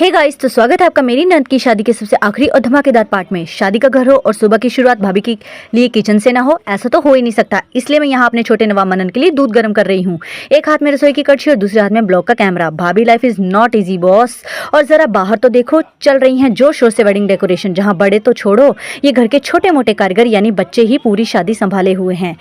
Hey guys, तो स्वागत है आपका मेरी नंद की शादी के सबसे आखिरी और धमाकेदार पार्ट में। शादी का घर हो और सुबह की शुरुआत भाभी के लिए किचन से ना हो, ऐसा तो हो ही नहीं सकता। इसलिए मैं यहाँ अपने छोटे नवाब मनन के लिए दूध गर्म कर रही हूँ। एक हाथ में रसोई की कड़छी और दूसरे हाथ में ब्लॉग का कैमरा। भाभी life is not easy boss. और जरा बाहर तो देखो, चल रही हैं जोर शोर से वेडिंग डेकोरेशन, जहाँ बड़े तो छोड़ो, ये घर के छोटे मोटे कारीगर यानी बच्चे ही पूरी शादी संभाले हुए हैं।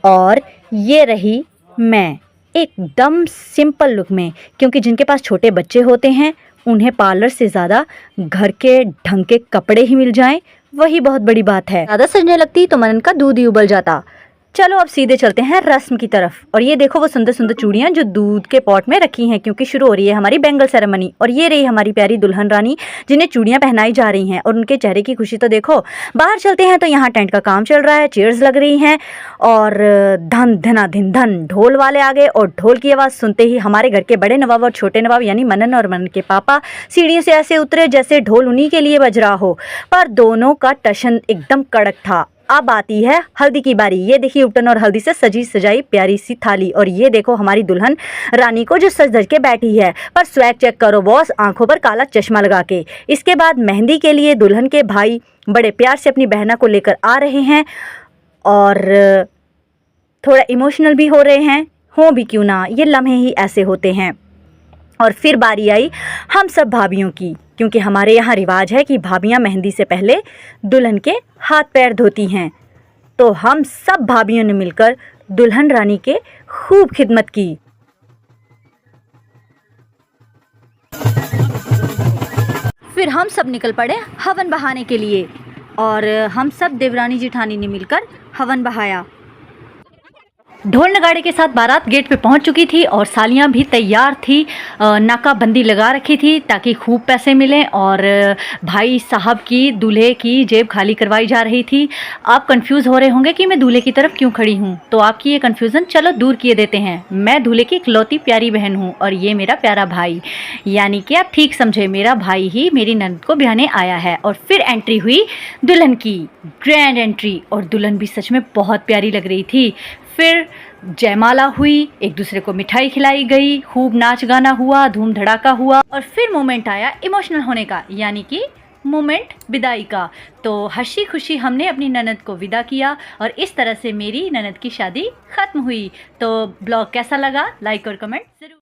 और ये रही मैं, एकदम सिंपल लुक में, क्योंकि जिनके पास छोटे बच्चे होते हैं उन्हें पार्लर से ज़्यादा घर के ढंग के कपड़े ही मिल जाएं, वही बहुत बड़ी बात है। ज़्यादा सजने लगती तो मनन का दूध ही उबल जाता। चलो अब सीधे चलते हैं रस्म की तरफ। और ये देखो वो सुंदर सुंदर चूड़ियाँ जो दूध के पॉट में रखी हैं, क्योंकि शुरू हो रही है हमारी बैंगल सेरेमनी। और ये रही हमारी प्यारी दुल्हन रानी, जिन्हें चूड़ियाँ पहनाई जा रही हैं, और उनके चेहरे की खुशी तो देखो। बाहर चलते हैं तो यहाँ टेंट का काम चल रहा है, चेयर्स लग रही हैं, और धन धना धिन धन ढोल वाले आ गए। और ढोल की आवाज़ सुनते ही हमारे घर के बड़े नवाब और छोटे नवाब यानी मनन और मनन के पापा सीढ़ियों से ऐसे उतरे जैसे ढोल उन्हीं के लिए बज रहा हो। पर दोनों का टशन एकदम कड़क था। अब आती है हल्दी की बारी। ये देखिए उपटन और हल्दी से सजी सजाई प्यारी सी थाली। और ये देखो हमारी दुल्हन रानी को जो सज धज के बैठी है। पर स्वैग चेक करो बॉस, आंखों पर काला चश्मा लगा के। इसके बाद मेहंदी के लिए दुल्हन के भाई बड़े प्यार से अपनी बहना को लेकर आ रहे हैं, और थोड़ा इमोशनल भी हो रहे हैं। हो भी क्यों ना, ये लम्हे ही ऐसे होते हैं। और फिर बारी आई हम सब भाभियों की, क्योंकि हमारे यहाँ रिवाज है कि भाभियाँ मेहंदी से पहले दुल्हन के हाथ पैर धोती हैं। तो हम सब भाभियों ने मिलकर दुल्हन रानी के खूब खिदमत की। फिर हम सब निकल पड़े हवन बहाने के लिए, और हम सब देवरानी जिठानी ने मिलकर हवन बहाया। ढोल नगाड़े के साथ बारात गेट पे पहुंच चुकी थी, और सालियां भी तैयार थी, नाकाबंदी लगा रखी थी ताकि खूब पैसे मिलें। और भाई साहब की दूल्हे की जेब खाली करवाई जा रही थी। आप कंफ्यूज हो रहे होंगे कि मैं दूल्हे की तरफ क्यों खड़ी हूं, तो आपकी ये कंफ्यूजन चलो दूर किए देते हैं। मैं दूल्हे की इकलौती प्यारी बहन हूँ, और ये मेरा प्यारा भाई, यानी कि आप ठीक समझे, मेरा भाई ही मेरी ननद को ब्याहने आया है। और फिर एंट्री हुई दुल्हन की, ग्रैंड एंट्री, और दुल्हन भी सच में बहुत प्यारी लग रही थी। फिर जयमाला हुई, एक दूसरे को मिठाई खिलाई गई, खूब नाच गाना हुआ, धूम धड़ाका हुआ। और फिर मोमेंट आया इमोशनल होने का, यानी कि मोमेंट विदाई का। तो हंसी खुशी हमने अपनी ननद को विदा किया, और इस तरह से मेरी ननद की शादी खत्म हुई। तो ब्लॉग कैसा लगा, लाइक और कमेंट जरूर।